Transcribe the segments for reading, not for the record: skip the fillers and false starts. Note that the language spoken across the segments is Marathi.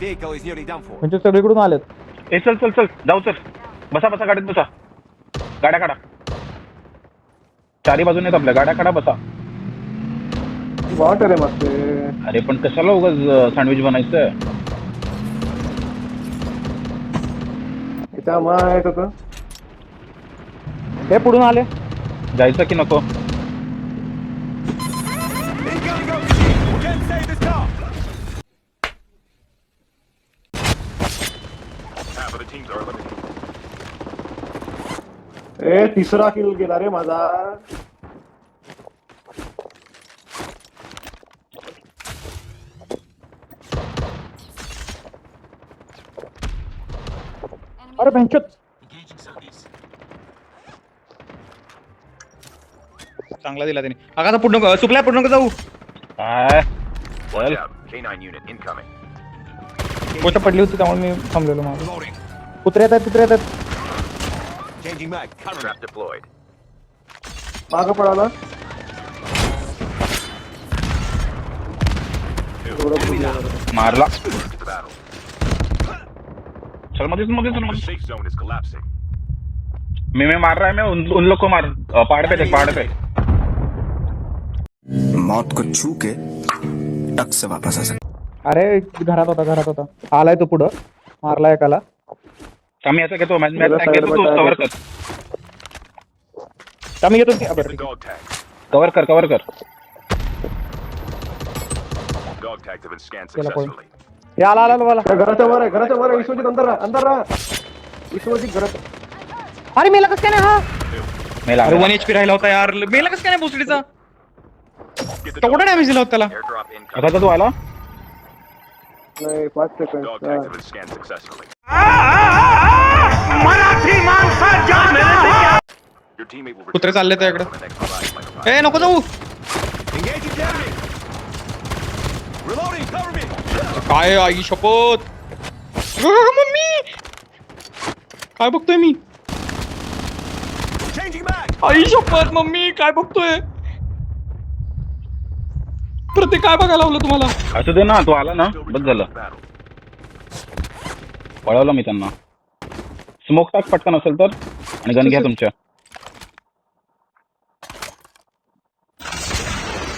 vehicle is nearly done for. म्हणजे सगळीकडून आलेत. ए चल चल चल जाऊ चल. बसा बसा गाडीत बसा. गाड्या काढा. चारी बाजूने आहेत आपल्या गाड्या काढा बसा. वाट रे मस्त. अरे पण कशाला उगाच सँडविच बनायचं. इथं माहित होतं. हे पुढून आले. जायचं की नको. ए तिसरा किल गेला रे माझा. अरे बेंचत चांगला दिला त्याने. आता पुढं सुपल्या पुढं जाऊ. काय चल. गोष्ट पडली होती त्यामुळे मी थांबलेलो. माझं कुत्रे येतात. Changing mag. Current deployed. मागं पडाला. मारला. चल मध्येच मध्येच. Safe zone is collapsing. मैं मार रहा है. मैं उन लोग को मार. पहाड़ पे देख पहाड़ पे. मौत को छू के टक से वापस आ सकते. अरे घरात होता. आलाय तो पुढं. मारला एकाला. आम्ही असं घेतो. मॅच घेतो तू कव्हर कर. आम्ही घेतो. Dog tag. कव्हर कर. Dog tags have been scanned चला कोण. successfully. हे आला मला. घराच्या वर आहे. विश्वजित अंदर राहा. विश्वजित घरात. अरे मेला कसं काय नाही हा. मेला. अरे 1 HP राहिला होता यार. मेला कसं काय नाही भोसडीचा. केवढा डॅमेज दिला होता त्याला. Airdrop incoming. आता तू आला. नाही 5 second. Dog tags have been scanned successfully. Your teammate will कुत्रे चालले return त्याकडे. on the next revive flight. ए नको जाऊ. Engaging the enemy. Reloading. Cover me. काय आई शपथ. मम्मी काय बघतोय मी. Changing mag. आई शपथ मम्मी काय बघतोय. प्रत्येक काय बघायला लावलं तुम्हाला. असू दे ना. तू आला ना बस झालं. Battle. पळवलं मी त्यांना. स्मोक टाक पटकन असेल तर. आणि गन घ्या तुमच्या.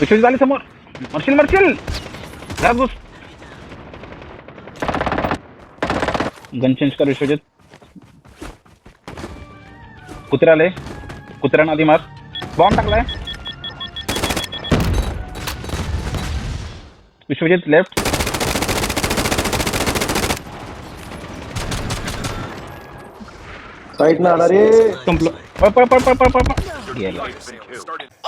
विश्वजित झाली समोर. मरशील. घुस. गन चेंज कर विश्वजित. कुत्रे आले. कुत्र्यांना आधी मार. बॉम्ब टाकलाय. विश्वजित लेफ्ट. साईड ना आला रे. संपलं. पळ. गेला. Started.